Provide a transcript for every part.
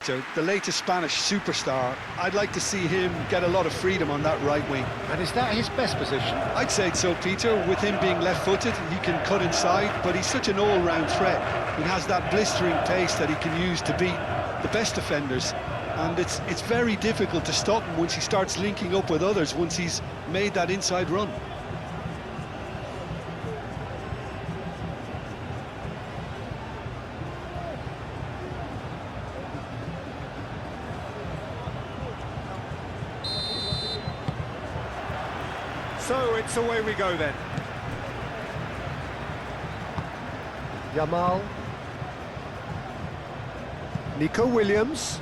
So the latest Spanish superstar, I'd like to see him get a lot of freedom on that right wing. And is that his best position? I'd say so, Peter. With him being left-footed, he can cut inside, but he's such an all-round threat. He has that blistering pace that he can use to beat the best defenders. And it's very difficult to stop him once he starts linking up with others, once he's made that inside run. So it's away we go then. Yamal. Nico Williams.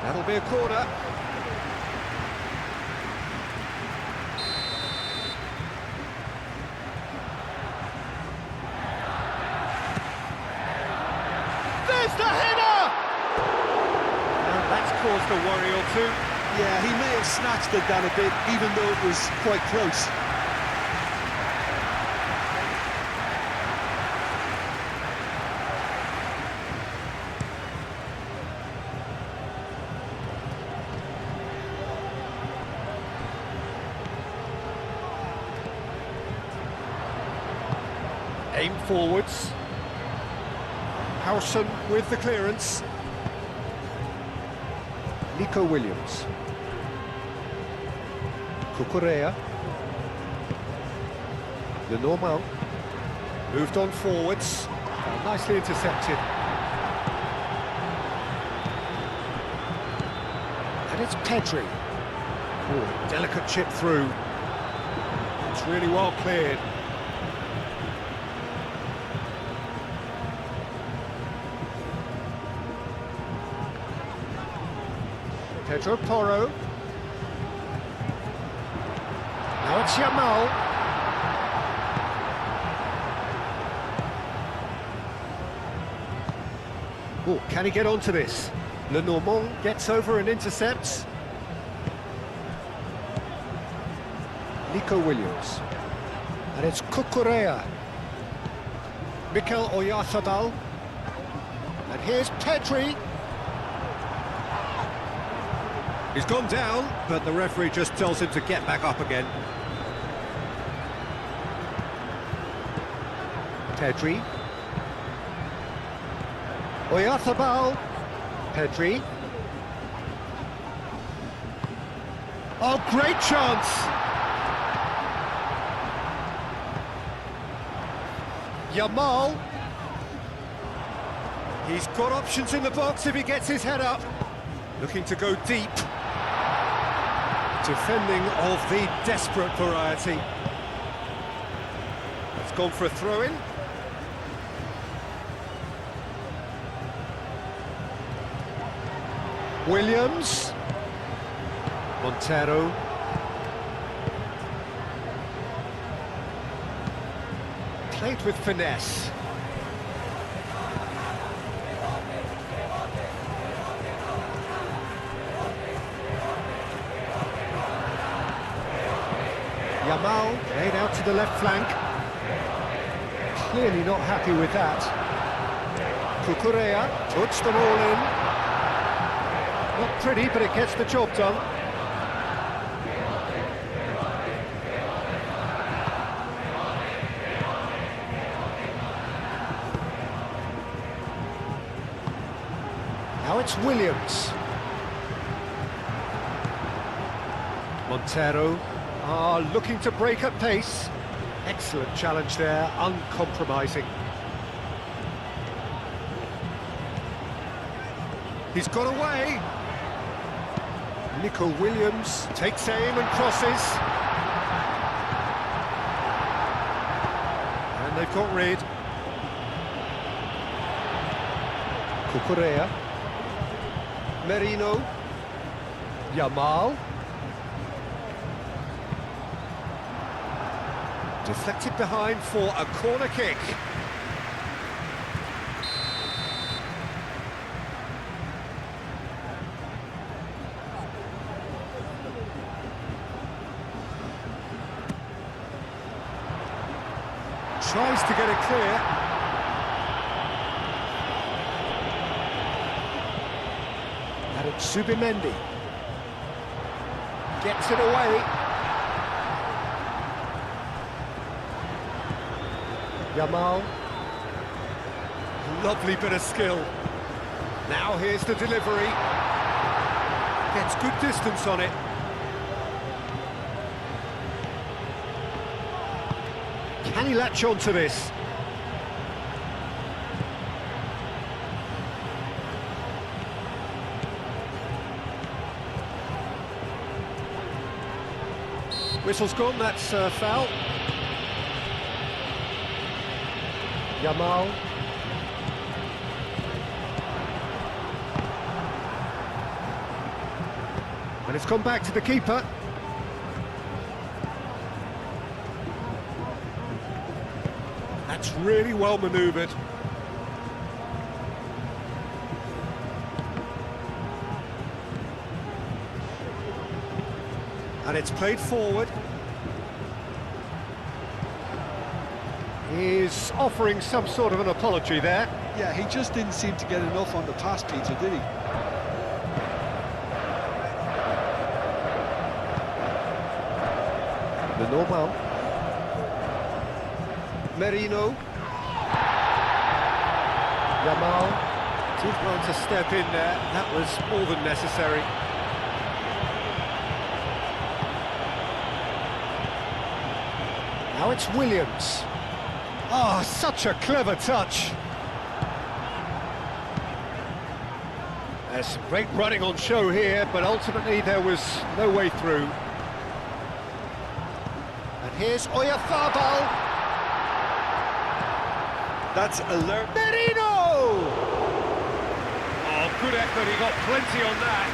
That'll be a corner. There's the header! That's caused a worry or two. Yeah, he may have snatched at that a bit, even though it was quite close. Aim forwards. Howson with the clearance. Nico Williams. Cucurella. Lenormand. Moved on forwards. Nicely intercepted. And it's Pedri. Oh, delicate chip through. It's really well cleared. Pedro Porro. Now it's Yamal. Oh, can he get onto this? Lenormand gets over and intercepts. Nico Williams. And it's Cucurella. Mikel Oyarzabal. And here's Pedri. He's gone down, but the referee just tells him to get back up again. Pedri. Oyarzabal. Pedri. Oh, great chance! Yamal. He's got options in the box if he gets his head up. Looking to go deep. Defending of the desperate variety. It's gone for a throw-in. Williams. Montero. Played with finesse. Yamal laid out to the left flank. Clearly not happy with that. Cucurella puts them all in. Not pretty, but it gets the job done. Now it's Williams. Montero. Looking to break at pace. Excellent challenge there, uncompromising. He's got away. Nico Williams takes aim and crosses. And they've got rid. Cucurella. Merino. Yamal. Deflected behind for a corner kick. Tries to get it clear. And it's Subimendi. Gets it away. Yamal. Lovely bit of skill. Now here's the delivery. Gets good distance on it. Can he latch on to this? Whistle's gone, that's foul. Yamal. And it's gone back to the keeper. That's really well manoeuvred. And it's played forward. He's offering some sort of an apology there. Yeah, he just didn't seem to get enough on the pass, Peter, did he? The normal. Merino. Yamal. Too going to step in there. That was more than necessary. Now it's Williams. Oh, such a clever touch. There's some great running on show here, but ultimately there was no way through. And here's Oyarzabal. That's alert. Merino! Oh, good effort, he got plenty on that.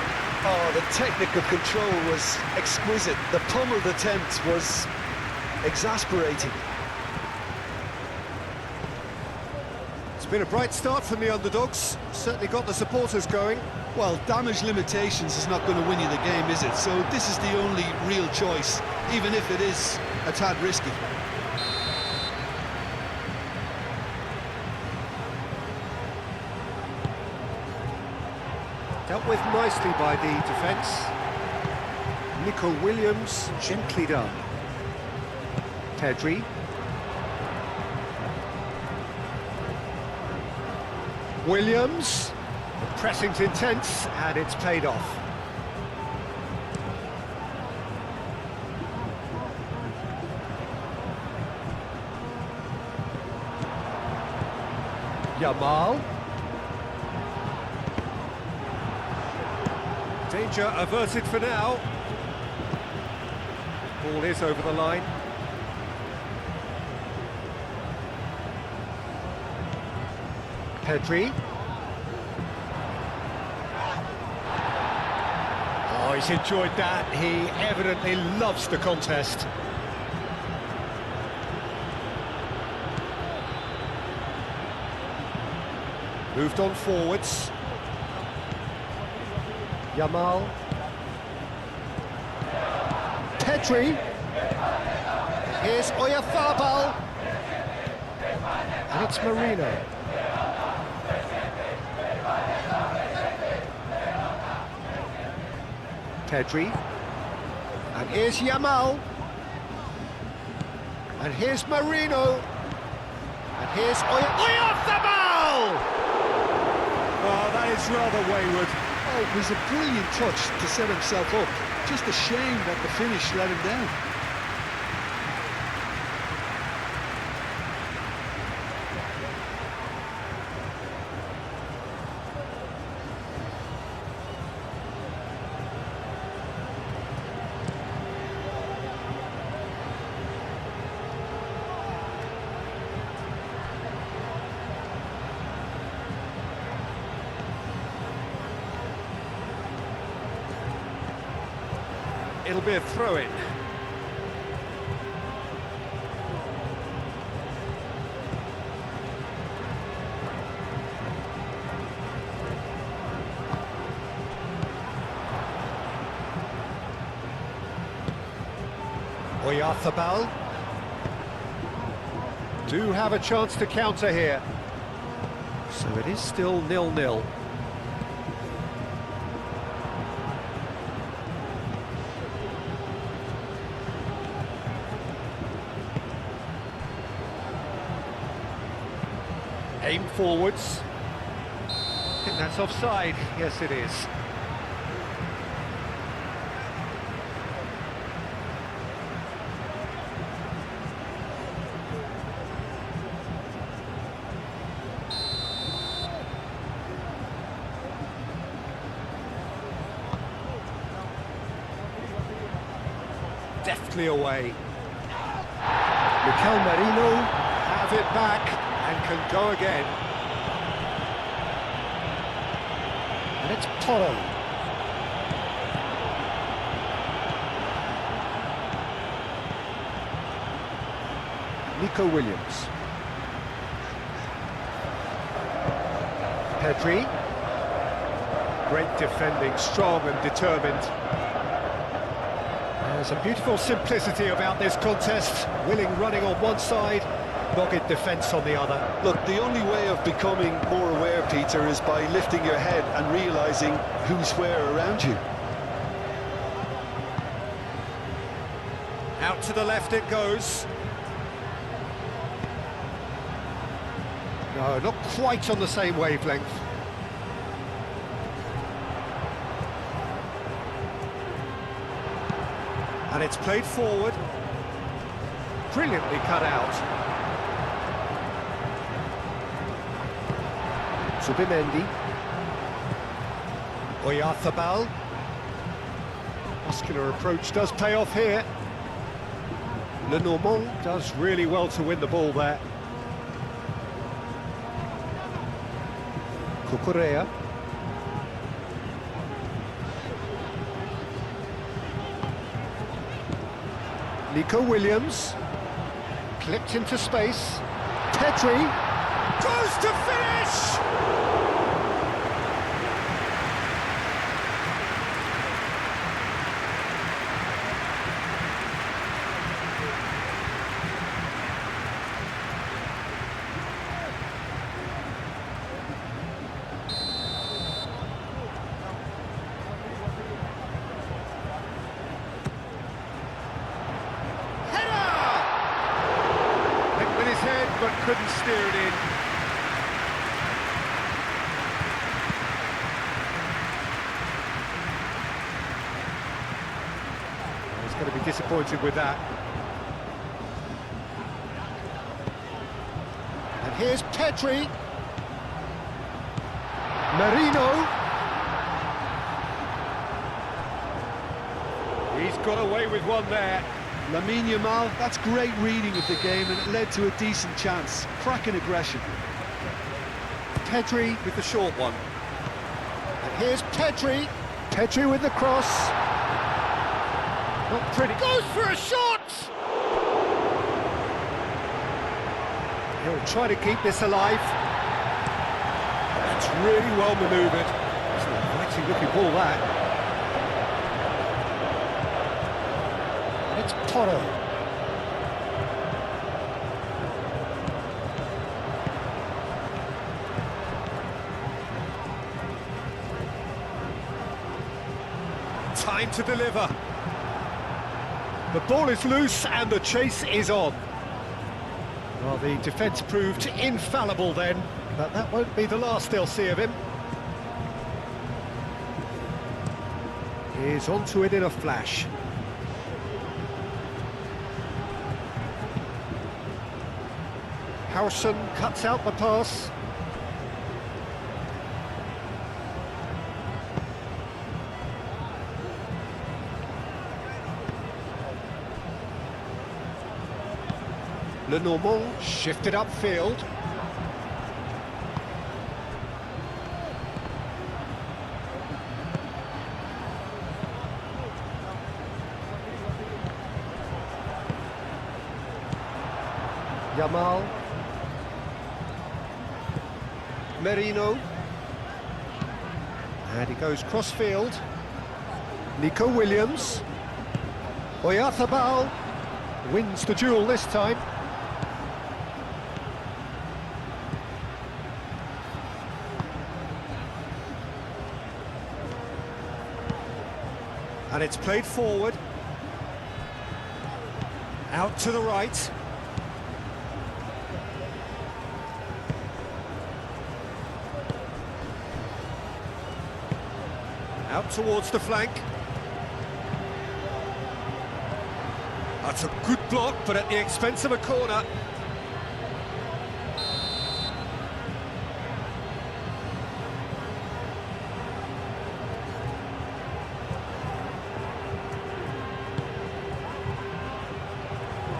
Oh, the technical control was exquisite. The pummeled attempt was exasperating. It's been a bright start from the underdogs. Certainly got the supporters going. Well, damage limitations is not going to win you the game, is it? So this is the only real choice, even if it is a tad risky. Dealt with nicely by the defence. Nico Williams, gently done. Pedri. Williams. The pressing's intense, and it's paid off. Yamal. Danger averted for now. Ball is over the line. Pedri. Oh, he's enjoyed that. He evidently loves the contest. Moved on forwards. Yamal. Pedri. Here's Oyarzabal. And it's Merino. Pedri. And here's Yamal. And here's Merino. And here's Oyarzabal! Oh, that is rather wayward. Oh, it was a brilliant touch to set himself up. Just a shame that the finish let him down. It'll be a throw-in. Oyarzabal. Do have a chance to counter here. So it is still 0-0. Aim forwards. I think that's offside. Yes, it is. Deftly away. Mikel Merino have it back and can go again. And it's Toro. Nico Williams. Pedri. Great defending, strong and determined. There's a beautiful simplicity about this contest. Willing running on one side, dogged defence on the other. Look, the only way of becoming more aware, Peter, is by lifting your head and realising who's where around you. Out to the left it goes. No, not quite on the same wavelength. And it's played forward. Brilliantly cut out. Subimendi. Oyarzabal. Muscular approach does pay off here. Lenormand does really well to win the ball there. Cucurella. Nico Williams, clipped into space. Pedri goes to finish! But couldn't steer it in. He's going to be disappointed with that. And here's Pedri. Merino. He's got away with one there. Lamine Yamal, that's great reading of the game, and it led to a decent chance. Cracking aggression. Pedri with the short one. And here's Pedri. Pedri with the cross. Not pretty. Goes for a shot! He'll try to keep this alive. That's really well manoeuvred. It's a mighty looking ball, that. It's Toro. Time to deliver. The ball is loose and the chase is on. Well, the defence proved infallible then, but that won't be the last they'll see of him. He's onto it in a flash. Howson cuts out the pass. Lenormand shifted upfield. Yamal. Merino. And he goes cross-field. Nico Williams. Oyarzabal wins the duel this time. And it's played forward. Out to the right. Out towards the flank. That's a good block, but at the expense of a corner.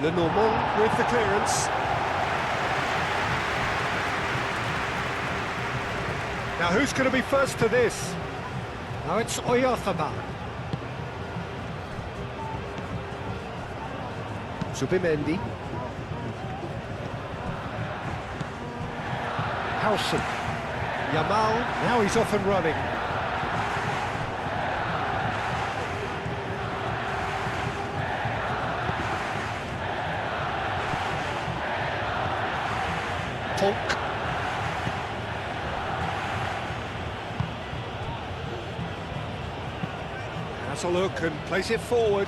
Lenormand with the clearance. Now who's going to be first to this? Now it's Oyarzabal. Zubimendi. Howson. Yamal, now he's off and running. Polk. Has a look and plays it forward.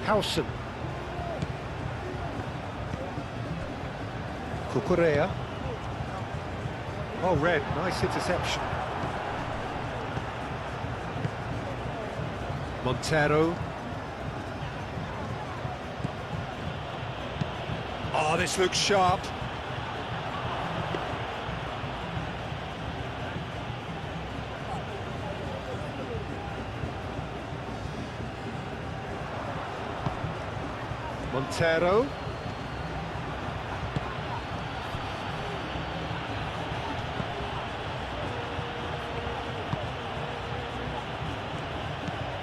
Howson. Cucurella. Oh, Red, nice interception. Montero. Oh, this looks sharp. Montero.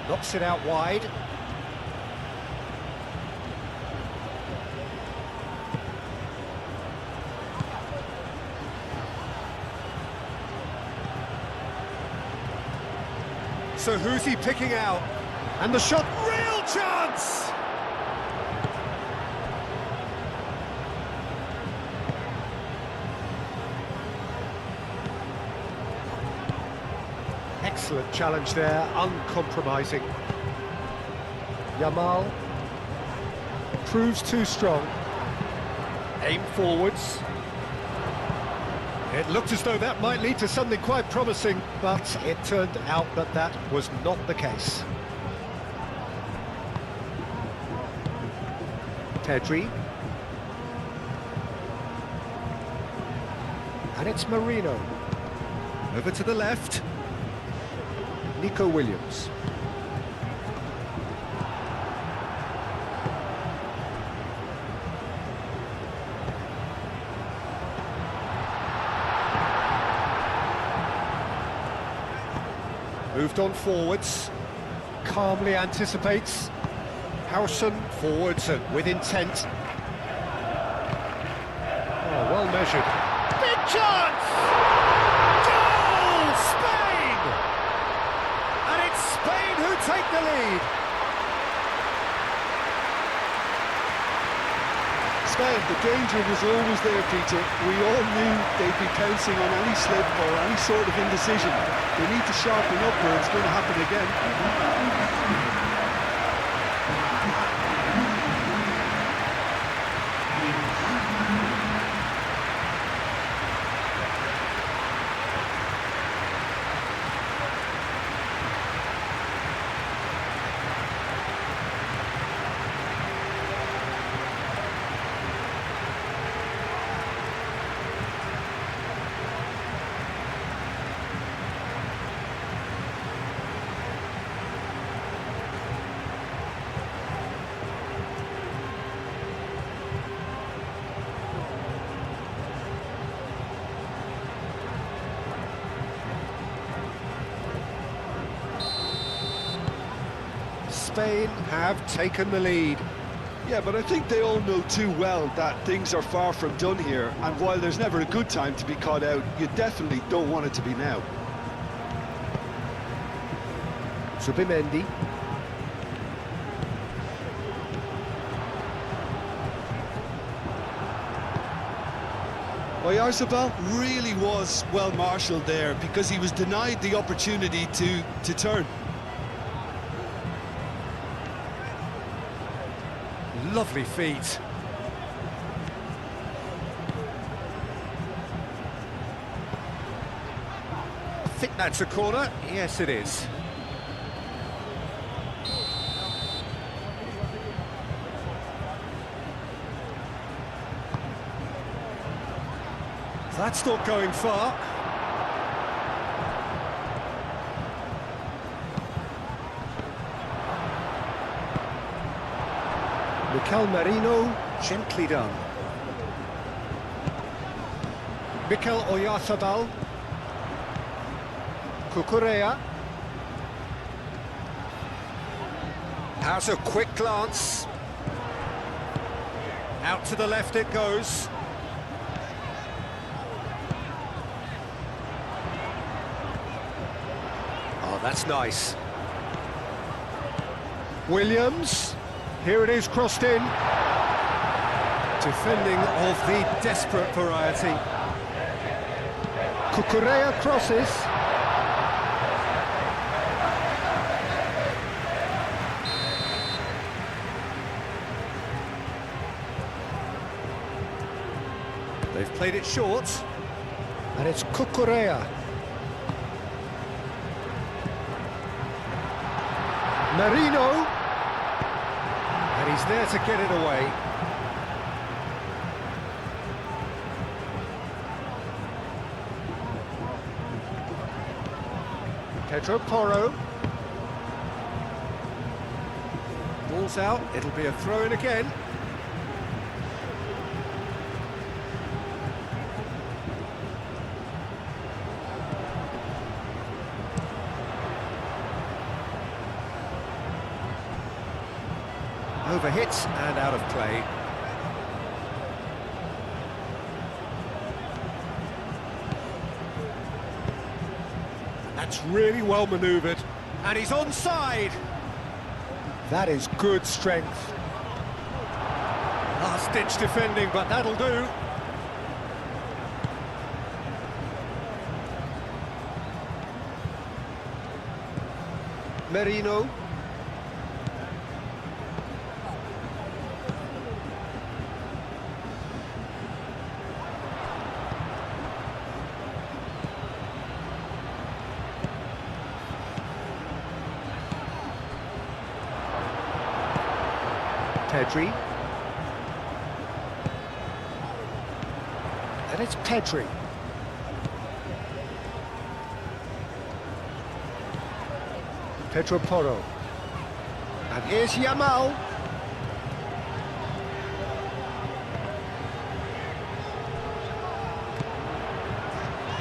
Knocks it out wide. So who's he picking out? And the shot, real chance! Excellent challenge there, uncompromising. Yamal proves too strong. Aim forwards. It looked as though that might lead to something quite promising, but it turned out that that was not the case. Pedri. And it's Marino. Over to the left. Nico Williams. Moved on forwards, calmly anticipates. Howson forwards and with intent. Oh, well measured. Big chance! Goal! Spain! And it's Spain who take the lead. Spain, the danger was always there, Peter. We all knew they'd be pouncing on any slip or any sort of indecision. They need to sharpen up or it's going to happen again. Spain have taken the lead. Yeah, but I think they all know too well that things are far from done here, and while there's never a good time to be caught out, you definitely don't want it to be now. Zubimendi. Oyarzabal really was well marshalled there because he was denied the opportunity to turn. Lovely feet. I think that's a corner. Yes, it is. That's not going far. Mikel Merino, gently done. Mikel Oyarzabal. Cucurella. Has a quick glance. Out to the left it goes. Oh, that's nice. Williams. Here it is, crossed in. Defending of the desperate variety. Cucurella crosses. They've played it short. And it's Cucurella. Merino. And he's there to get it away. Pedro Porro. Ball's out, it'll be a throw-in again. Overhit and out of play. That's really well manoeuvred. And he's onside. That is good strength. Last-ditch defending, but that'll do. Merino. Pedri. And it's Pedri. Pedro Porro. And here's Yamal.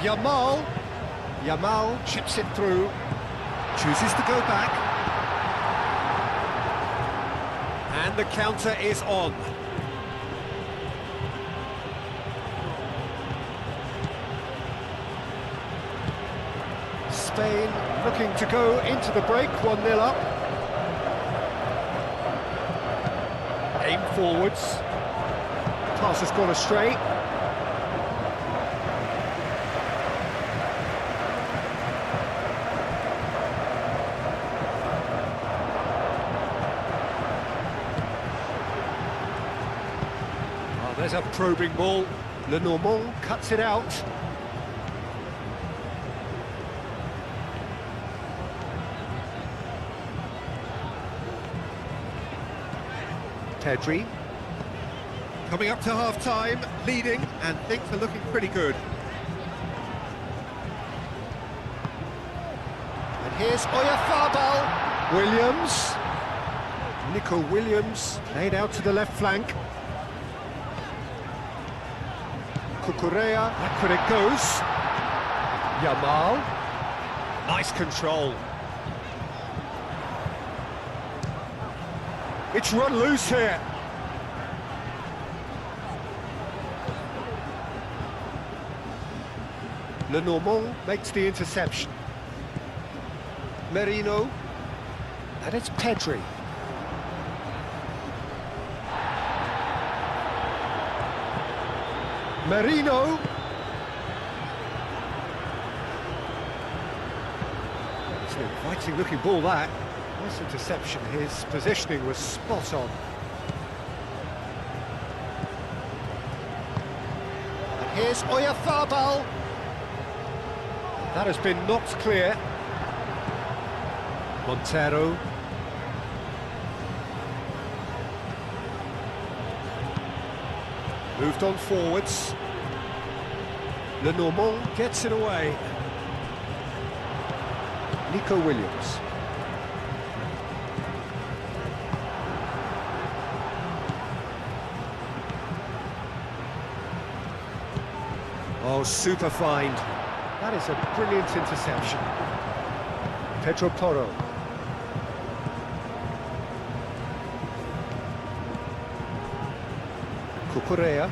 Yamal chips it through. Chooses to go back. And the counter is on. Spain looking to go into the break, 1-0 up. Aim forwards. Pass has gone astray. There's a probing ball. Lenormand cuts it out. Pedri. Coming up to half-time, leading, and things are looking pretty good. And here's Oyarzabal. Williams. Nico Williams laid out to the left flank. Cucurella, back when it goes. Yamal. Nice control. It's run loose here. Lenormand makes the interception. Merino. And it's Pedri. Merino, Exciting looking ball that. Nice interception, his positioning was spot on. And here's eFootball. That has been knocked clear. Montero. Moved on forwards. Lenormand gets it away. Nico Williams. Oh, super find. That is a brilliant interception. Pedro Porro. Cucurella.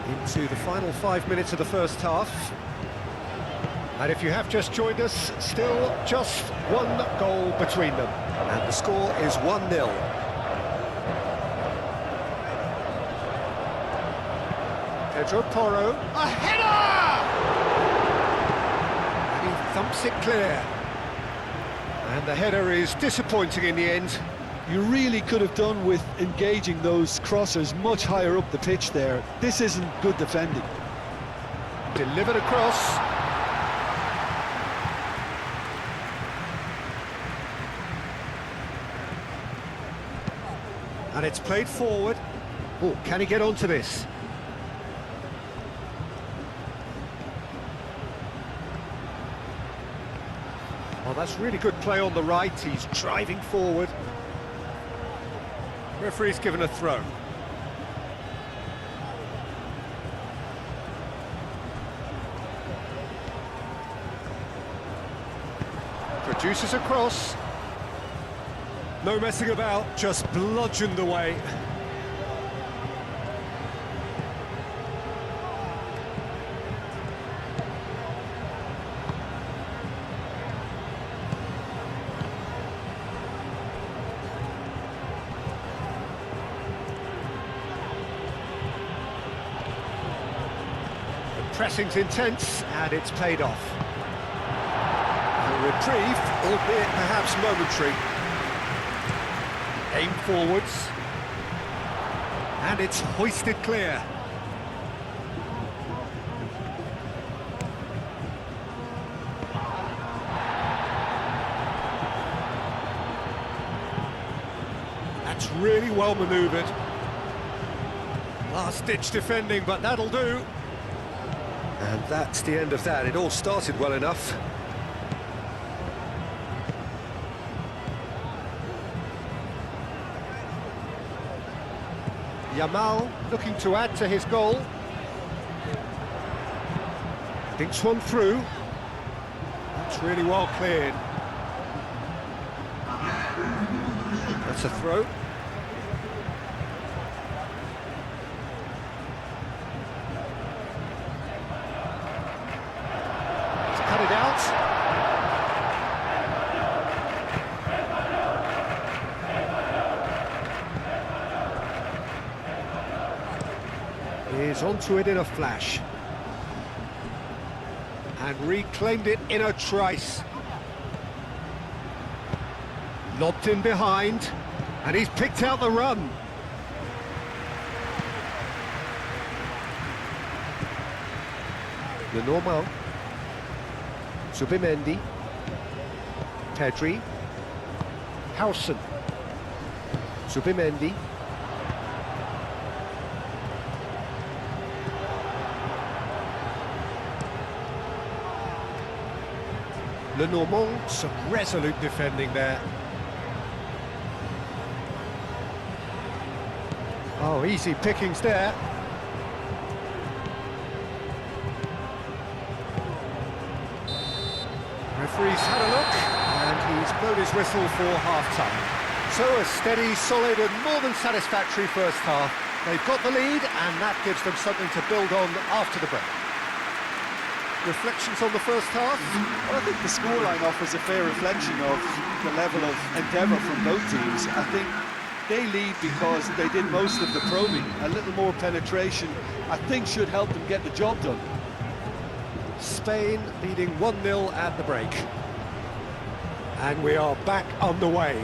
Into the final 5 minutes of the first half. And if you have just joined us, still just one goal between them. And the score is 1-0. Pedro Porro. A header! And he thumps it clear. And the header is disappointing in the end. You really could have done with engaging those crossers much higher up the pitch there. This isn't good defending. Delivered across. And it's played forward. Oh, can he get onto this? Oh, that's really good play on the right. He's driving forward. Referee's given a throw. Produces a cross. No messing about, just bludgeoned away. Pressing's intense, and it's paid off. A reprieve, albeit perhaps momentary. Aim forwards. And it's hoisted clear. That's really well manoeuvred. Last-ditch defending, but that'll do. And that's the end of that. It all started well enough. Yamal looking to add to his goal. Thinks one through. That's really well cleared. That's a throw. Is onto it in a flash. And reclaimed it in a trice. Lobbed in behind. And he's picked out the run. Lenormand. Zubimendi. Pedri. Howson. Zubimendi. Lenormand, some resolute defending there. Oh, easy pickings there. Referee's had a look, and he's blown his whistle for half-time. So a steady, solid and more than satisfactory first half. They've got the lead, and that gives them something to build on after the break. Reflections on the first half? Well, I think the scoreline offers a fair reflection of the level of endeavour from both teams. I think they lead because they did most of the probing. A little more penetration, I think, should help them get the job done. Spain leading 1-0 at the break. And we are back on the way.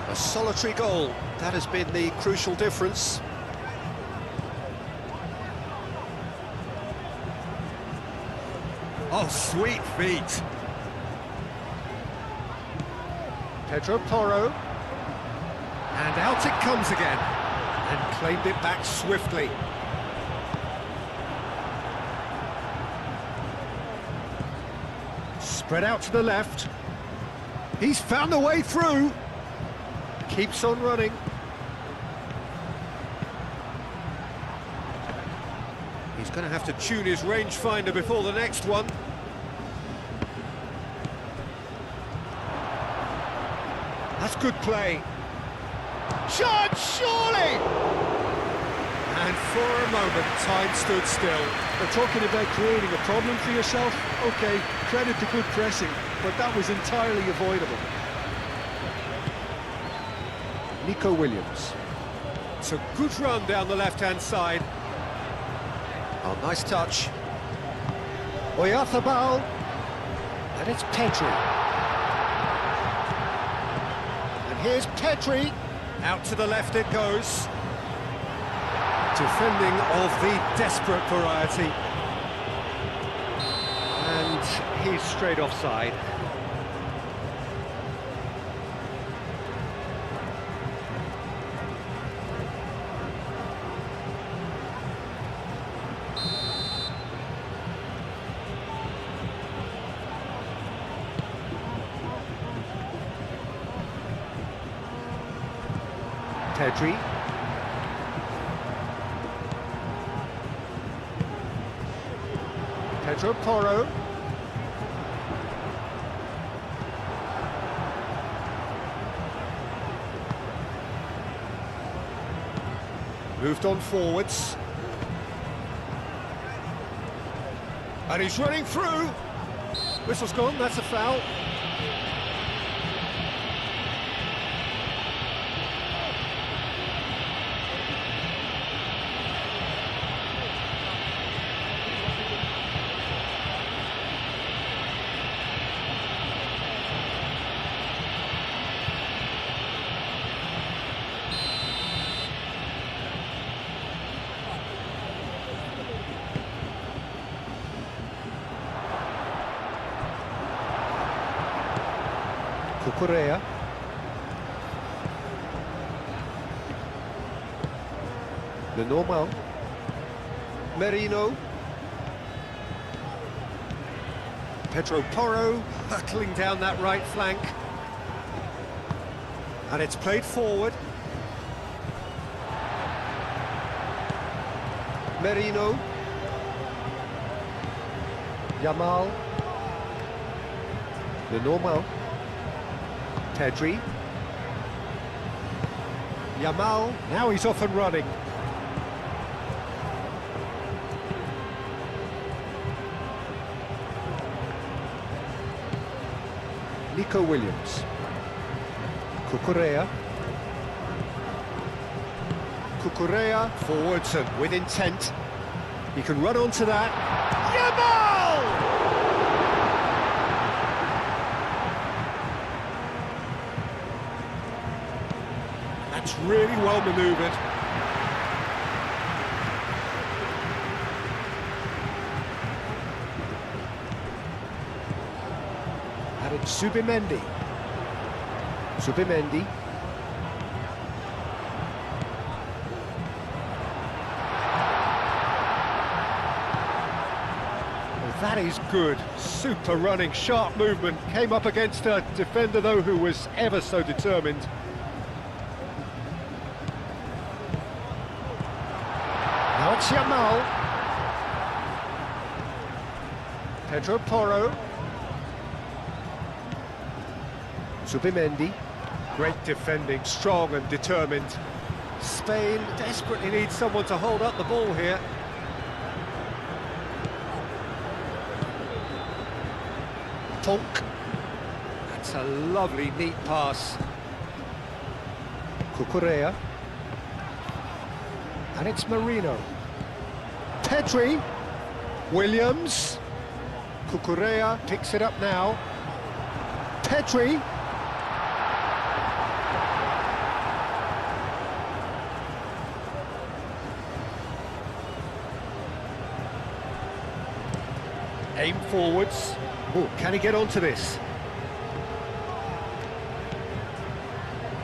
A solitary goal, that has been the crucial difference. Oh, sweet feet. Pedro Porro. And out it comes again. And claimed it back swiftly. Spread out to the left. He's found the way through. Keeps on running. He's going to have to tune his rangefinder before the next one. That's good play. Shot, surely! And for a moment, time stood still. They're talking about creating a problem for yourself. OK, credit to good pressing, but that was entirely avoidable. Nico Williams. It's a good run down the left-hand side. Oh, nice touch. Oyarzabal. And it's Pedri. And here's Pedri. Out to the left it goes. Defending of the desperate variety. And he's straight offside. Pedri. Pedro Porro. Moved on forwards. And he's running through. Whistle's gone, that's a foul. Cucurella. The normal. Merino. Pedro Porro hurtling down that right flank. And it's played forward. Merino. Yamal. The normal. Pedri. Yamal. Now he's off and running. Nico Williams. Cucurella. Cucurella forwards and with intent. He can run onto that. Yamal! That's really well manoeuvred. And it's Zubimendi. Zubimendi. Well, that is good. Super running, sharp movement. Came up against a defender, though, who was ever so determined. Now it's Yamal. Pedro Porro. Zubimendi. Great defending, strong and determined. Spain desperately needs someone to hold up the ball here. Tonk. That's a lovely, neat pass. Cucurella. And it's Merino. Pedri. Williams. Cucurella picks it up now. Pedri. Aim forwards. Oh, can he get onto this?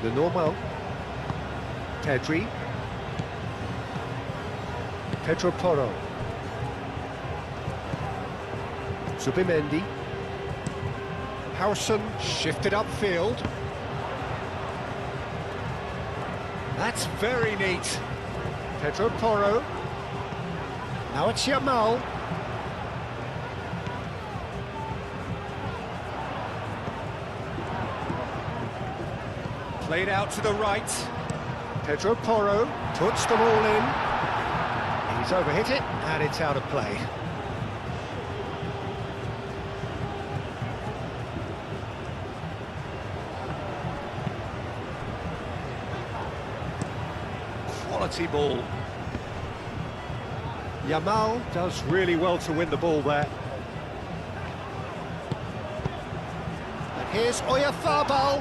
The normal. Pedri. Pedro Porro. Zubimendi. Harrison shifted upfield. That's very neat. Pedro Porro. Now it's Yamal. Played out to the right. Pedro Porro puts them all in. He's overhit it, and it's out of play. Quality ball. Yamal does really well to win the ball there. And here's Oyarzabal.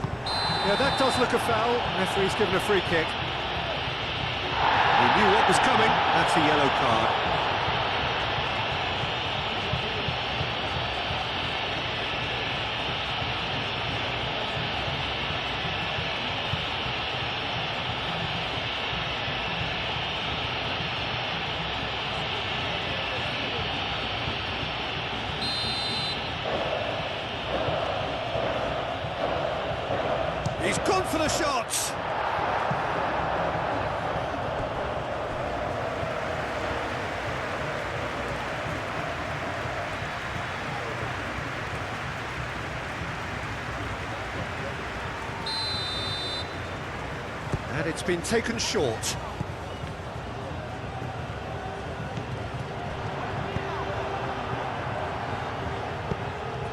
Yeah, that does look a foul. Referee's given a free kick. He knew what was coming. That's a yellow card. He's gone for the shots. And it's been taken short.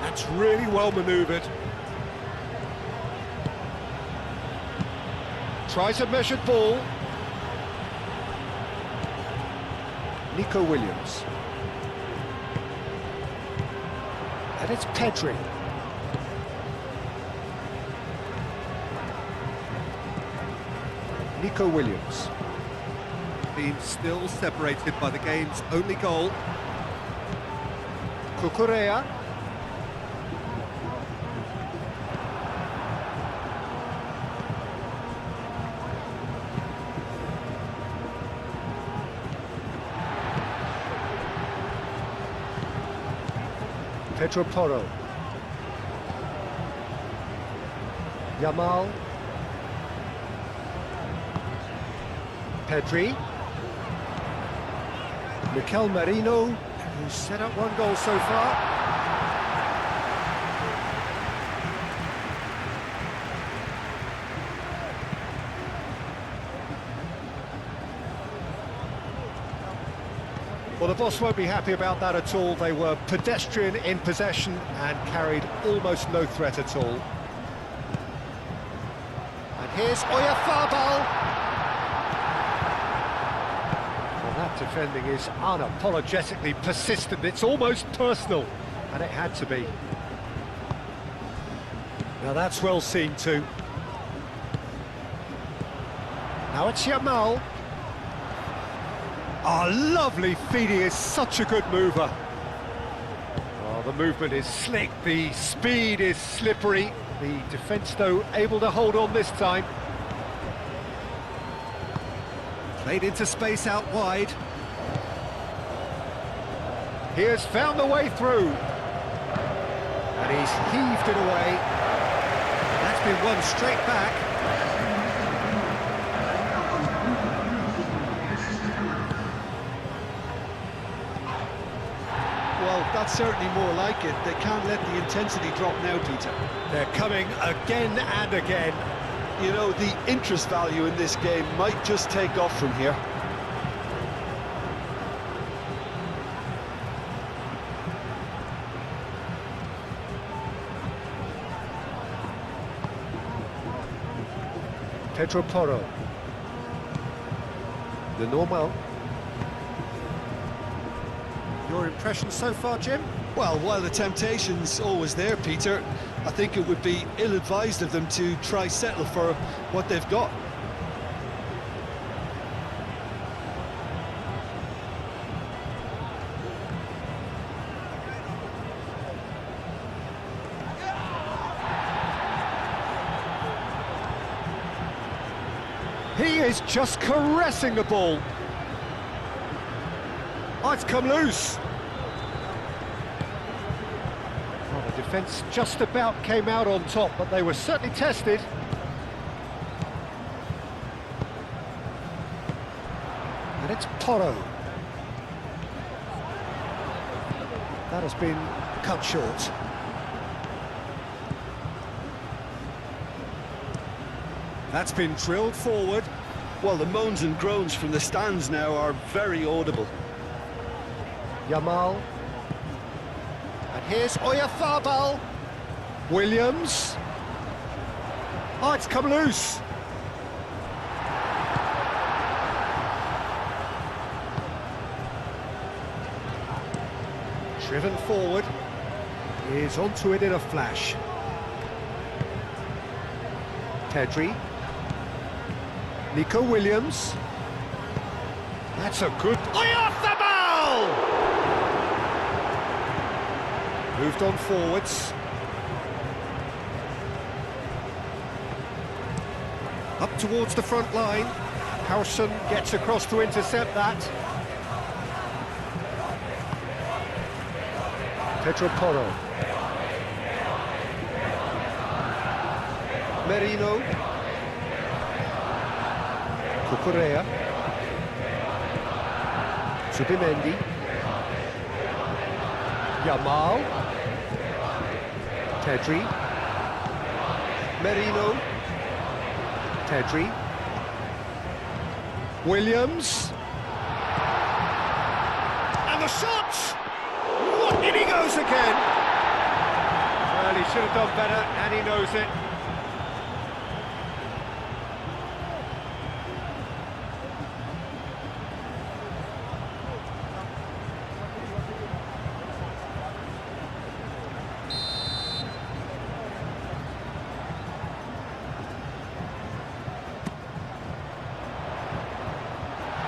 That's really well manoeuvred. Tries a measured ball. Nico Williams. And it's Pedri. Nico Williams. Being still separated by the game's only goal. Cucurella. Pedro Porro. Yamal. Pedri. Mikel Merino, who's set up one goal so far. Well, the boss won't be happy about that at all. They were pedestrian in possession and carried almost no threat at all. And here's Oyarzabal. Well, that defending is unapologetically persistent. It's almost personal, and it had to be. Now that's well seen too. Now it's Yamal. Oh, lovely feed, he is such a good mover. Oh, the movement is slick, the speed is slippery. The defence, though, able to hold on this time. Played into space out wide. He has found the way through. And he's heaved it away. That's been won straight back. Well, that's certainly more like it. They can't let the intensity drop now, Peter. They're coming again and again. You know, the interest value in this game might just take off from here. Pedro Porro. The normal. Your impression so far, Jim? Well, while the temptation's always there, Peter, I think it would be ill-advised of them to try settle for what they've got. He is just caressing the ball. Oh, it's come loose. Well, the defence just about came out on top, but they were certainly tested. And it's Porro. That has been cut short. That's been drilled forward. Well, the moans and groans from the stands now are very audible. Yamal. And here's Oyarzabal. Williams. Oh, it's come loose. Driven forward. Is onto it in a flash. Pedri. Nico Williams. That's a good... Oyarzabal! Moved on forwards. Up towards the front line. Howson gets across to intercept that. Pedro Porro. Merino. Cucurella. Zubimendi. Yamal. Pedri. Merino. Pedri. Williams. And the shot! What? In he goes again! Well, he should have done better, and he knows it.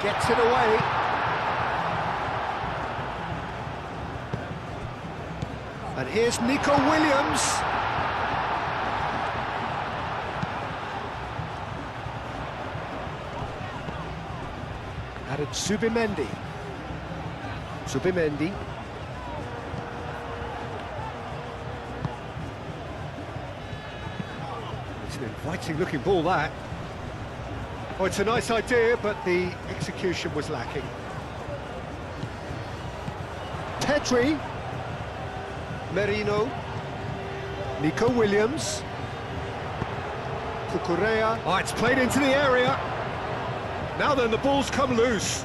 Gets it away. And here's Nico Williams. Added Zubimendi. Zubimendi. It's an inviting looking ball, that. Oh, it's a nice idea, but the execution was lacking. Pedri. Merino. Nico Williams. Cucurella. Oh, it's played into the area. Now then, the ball's come loose.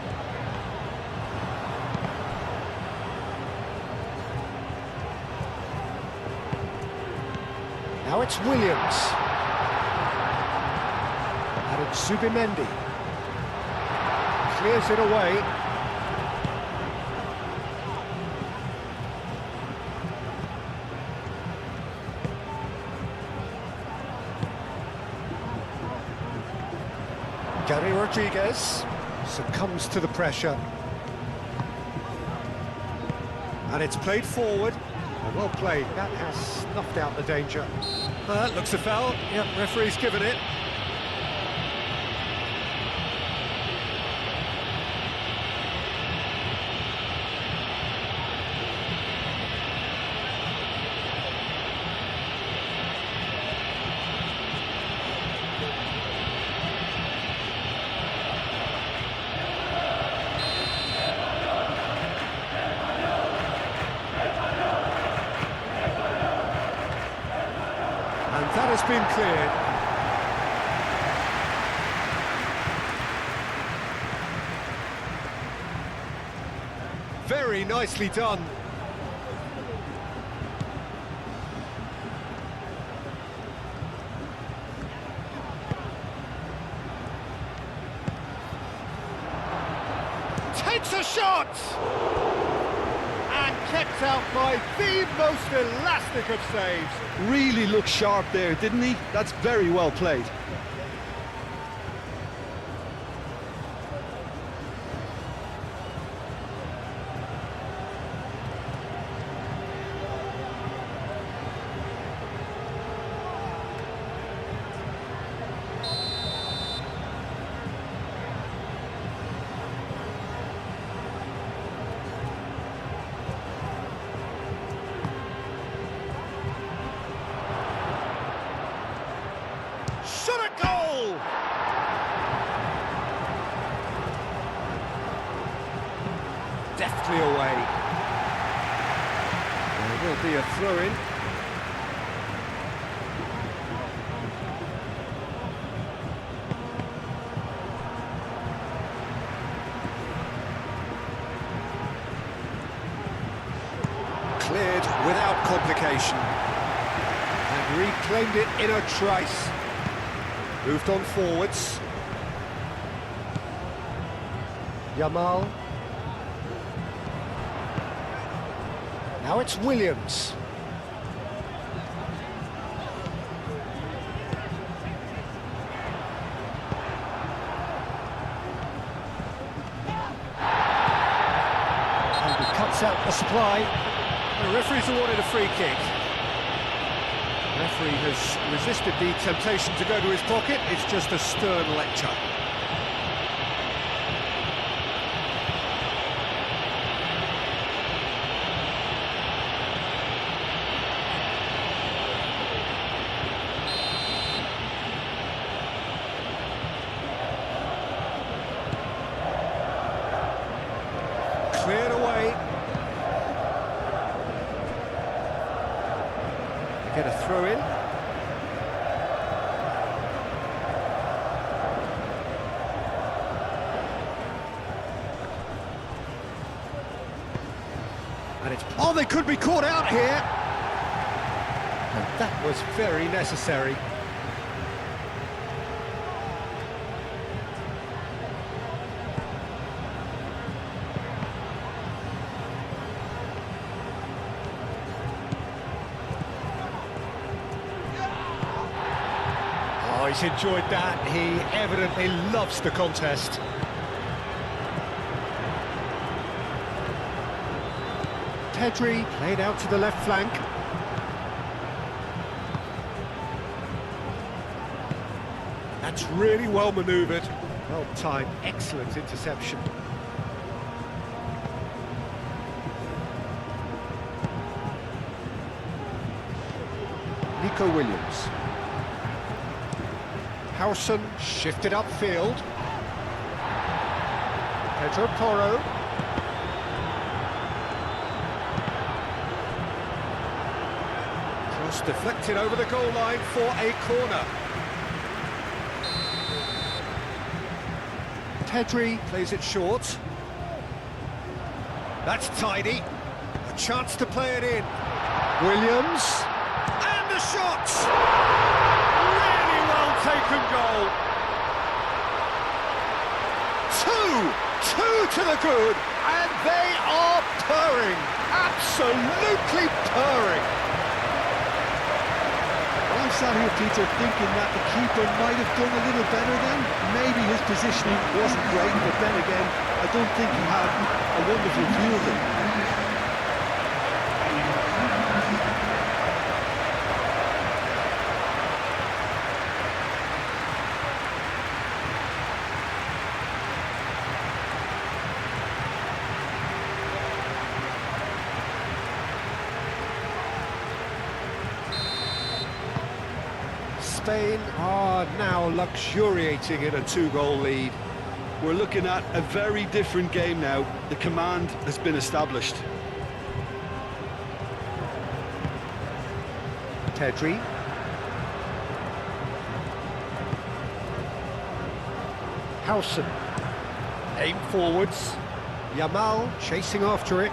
Now it's Williams. Added Zubimendi. Clears it away. Gary Rodriguez succumbs to the pressure. And it's played forward. Well played. That has snuffed out the danger. That looks a foul. Yep, referee's given it. And that has been cleared. Very nicely done. Takes a shot! And kept out by the most elastic of saves. Really looked sharp there, didn't he? That's very well played. Shot a goal! Deftly away. There will be a throw-in. Cleared without complication. And reclaimed it in a trice. Moved on forwards. Yamal. Now it's Williams. And he cuts out the supply. The referee's awarded a free kick. The referee has resisted the temptation to go to his pocket. It's just a stern lecture. Cleared away. Get a throw in. And it's... Oh, they could be caught out here! And that was very necessary. Oh, he's enjoyed that. He evidently loves the contest. Pedri played out to the left flank. That's really well manoeuvred. Well timed, excellent interception. Nico Williams. Howson shifted upfield. Pedro Porro. Cross deflected over the goal line for a corner. Pedri plays it short. That's tidy. A chance to play it in. Williams. And the shot! Taken goal. Two to the good, and they are purring, absolutely purring. Well, I'm sat here, Peter, thinking that the keeper might have done a little better then. Maybe his positioning wasn't great, but then again, I don't think he had a wonderful view of it. Spain are now luxuriating in a two-goal lead. We're looking at a very different game now. The command has been established. Pedri. Howson. Aim forwards. Yamal chasing after it.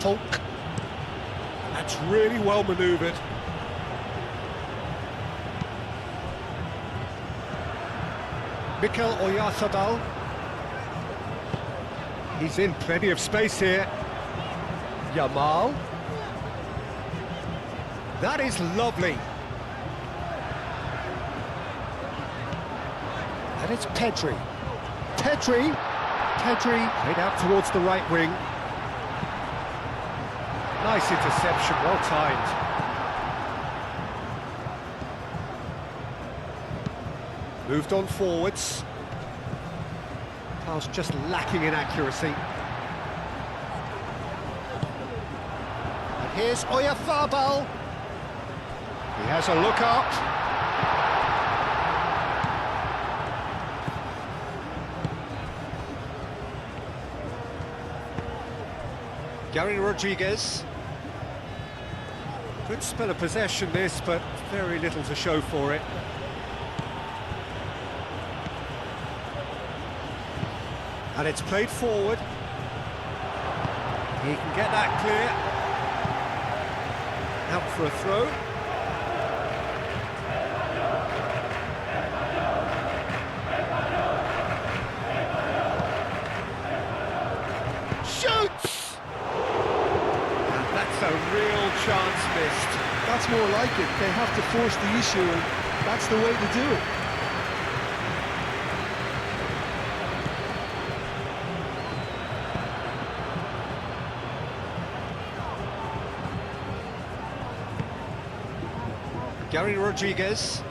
Polk. That's really well manoeuvred. Mikel Oyarzabal. He's in plenty of space here. Yamal. That is lovely. And it's Pedri. Pedri played out towards the right wing. Nice interception, well timed. Moved on forwards. Pass just lacking in accuracy. And here's Oyarzabal. He has a look up. Gary Rodriguez. Good spell of possession this, but very little to show for it. And it's played forward. He can get that clear. Out for a throw. Shoots! A real chance missed. That's more like it. They have to force the issue, and that's the way to do it. Gary Rodriguez.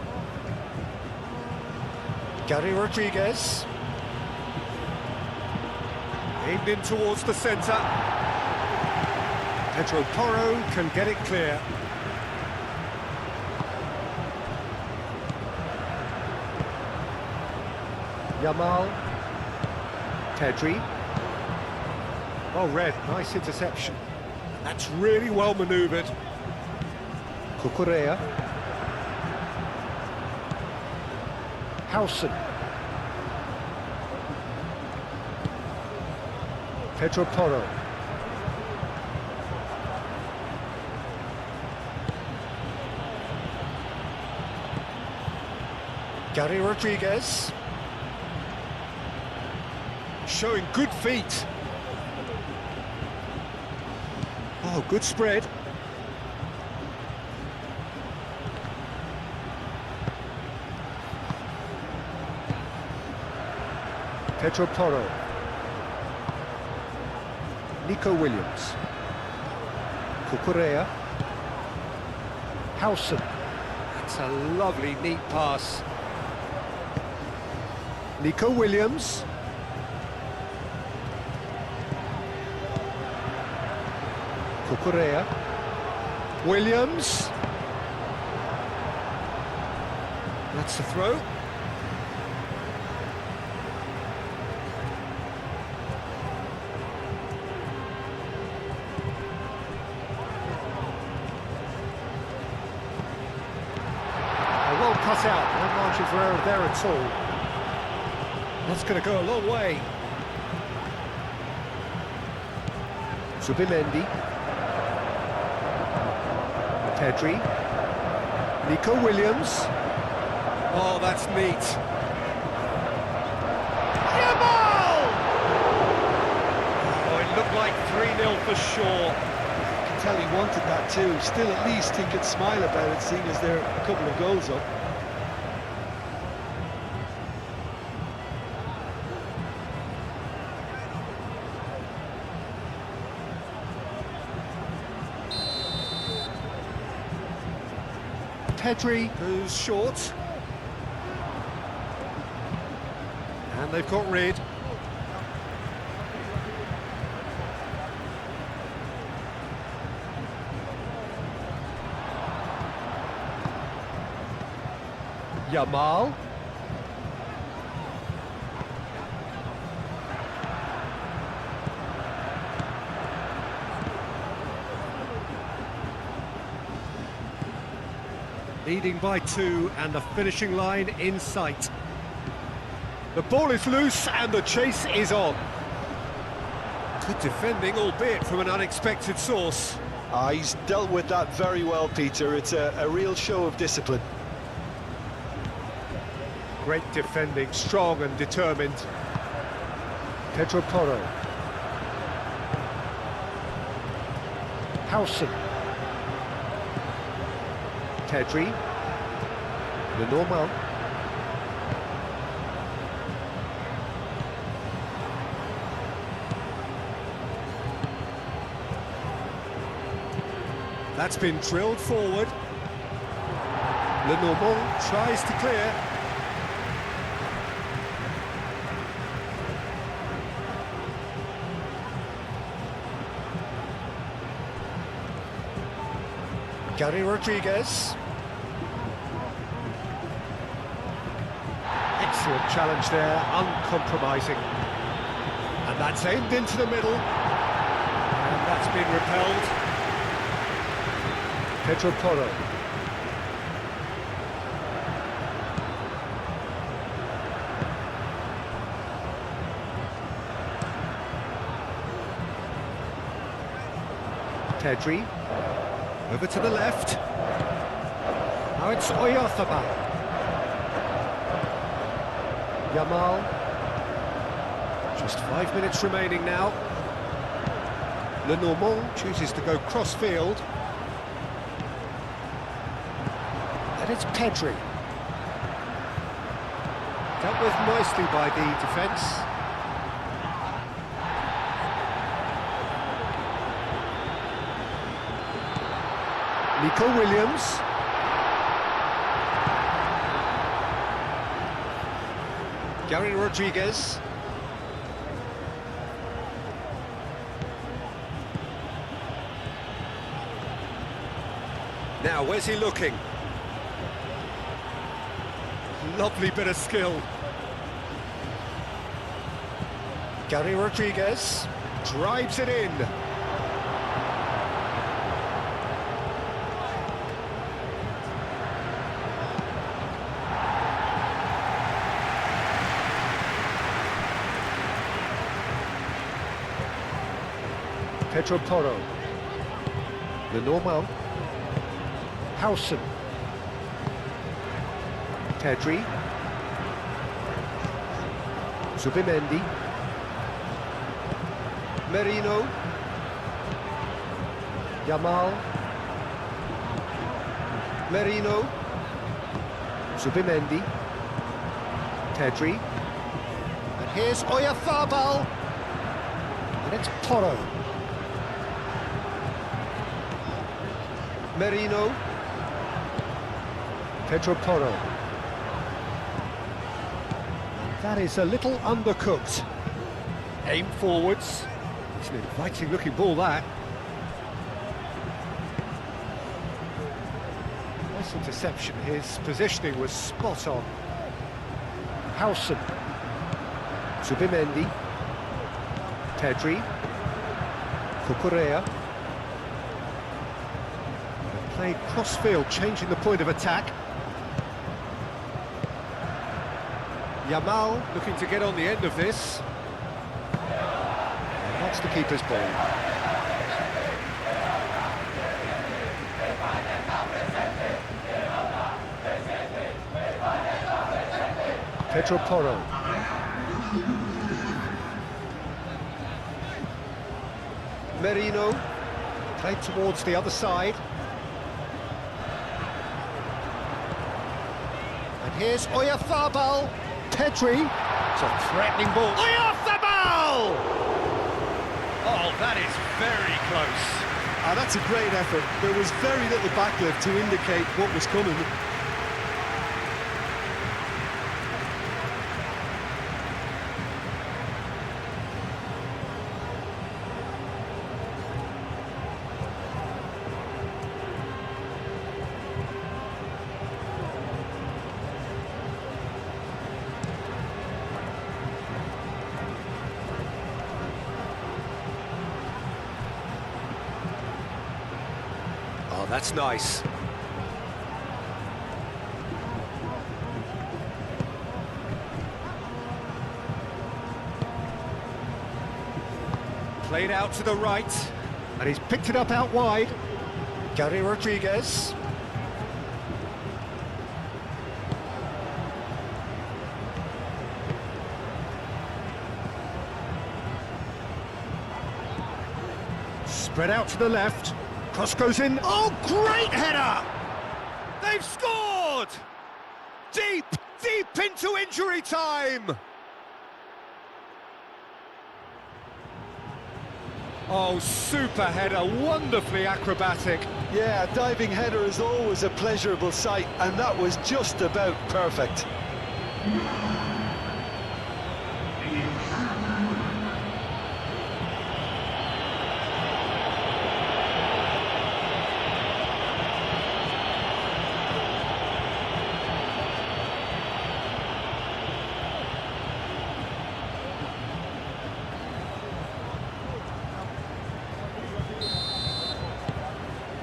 Aimed in towards the centre. Pedro Porro can get it clear. Yamal. Pedri. Well read, nice interception. That's really well manoeuvred. Cucurella. Howson. Pedro Porro. Gary Rodriguez. Showing good feet. Oh, good spread. Pedro Porro. Nico Williams. Cucurella. Howson. That's a lovely, neat pass. Nico Williams. Cucurella. Williams. That's the throw. Well cut out, no margin for error there at all. That's going to go a long way. Zubimendi. Pedri. Nico Williams. Oh, that's neat. Yamal! Oh, it looked like 3-0 for sure. You can tell he wanted that too. Still, at least he could smile about it, seeing as they're a couple of goals up. Pedri goes short. And they've got rid. Yamal. Leading by 2 and the finishing line in sight. The ball is loose and the chase is on. Good defending, albeit from an unexpected source. He's dealt with that very well, Peter. It's a real show of discipline. Great defending, strong and determined. Pedro Porro. Howson. Pedri. Lenormand. That's been drilled forward. Lenormand tries to clear. Gary Rodriguez. Excellent challenge there, uncompromising. And that's aimed into the middle. And that's been repelled. Pedro Porro. Pedri. Over to the left. Now it's Oyarzabal. Yamal. Just 5 minutes remaining now. Lenormand chooses to go cross-field. And it's Pedri. Dealt with nicely by the defence. Nico Williams. Gary Rodriguez. Now, where's he looking? Lovely bit of skill. Gary Rodriguez drives it in. Pedro Porro. Lenormand. Howson. Pedri. Zubimendi. Merino. Yamal. Merino. Zubimendi. Pedri. And here's Oyarzabal. And it's Porro. Merino. Pedro Porro. That is a little undercooked. Aim forwards. It's an inviting looking ball, that. Nice interception. His positioning was spot on. Howson. Zubimendi. Pedri. Cucurella. Played cross-field, changing the point of attack. Yamal looking to get on the end of this. And that's the keeper's ball. Pedro Porro. Merino. Played towards the other side. And here's Oyarzabal. Pedri. It's a threatening ball. Oyarzabal! Oh, that is very close. That's a great effort. There was very little backlift to indicate what was coming. Oh, that's nice. Played out to the right, and he's picked it up out wide. Gary Rodriguez. Spread out to the left. Cross goes in. Oh, great header! They've scored! Deep, deep into injury time! Oh, super header, wonderfully acrobatic. Yeah, a diving header is always a pleasurable sight, and that was just about perfect.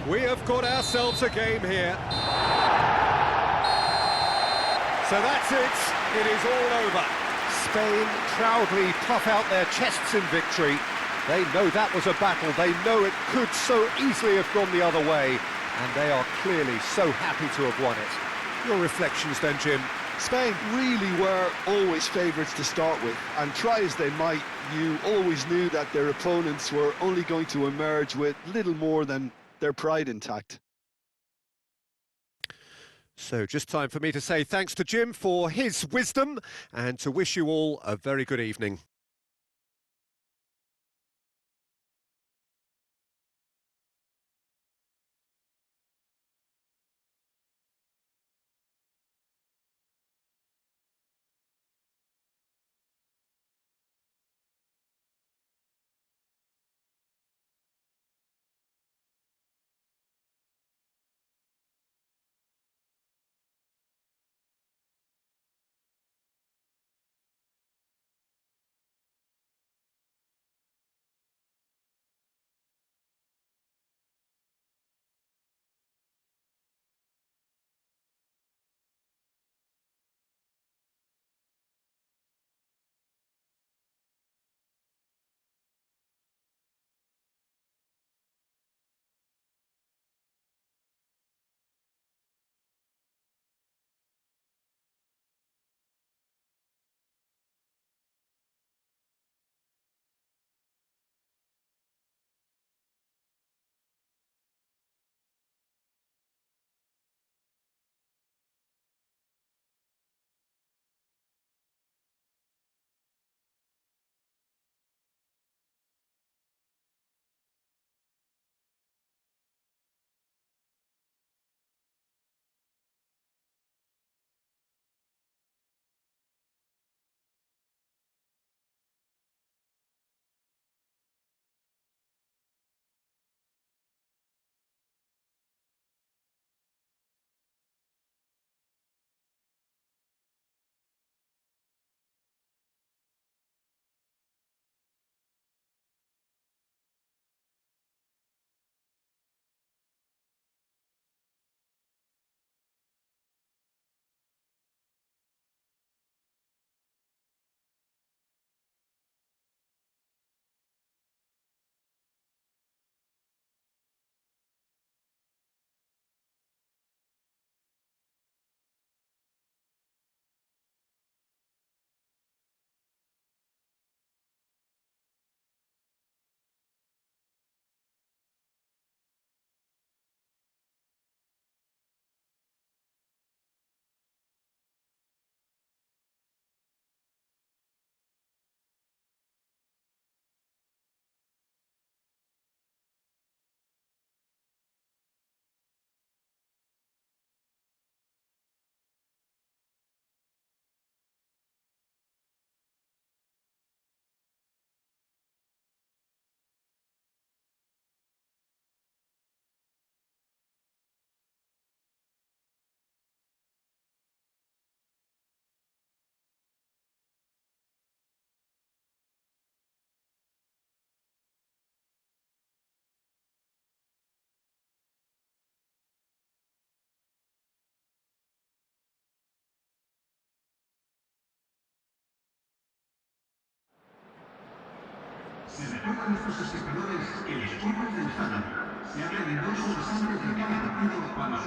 We have got ourselves a game here. So that's it. It is all over. Spain proudly puff out their chests in victory. They know that was a battle. They know it could so easily have gone the other way. And they are clearly so happy to have won it. Your reflections then, Jim? Spain really were always favourites to start with, and try as they might, you always knew that their opponents were only going to emerge with little more than their pride intact. So just time for me to say thanks to Jim for his wisdom and to wish you all a very good evening. Se recuerda a nuestros espectadores que los puntos del estadio se abren en 2 horas antes de cada partido cuando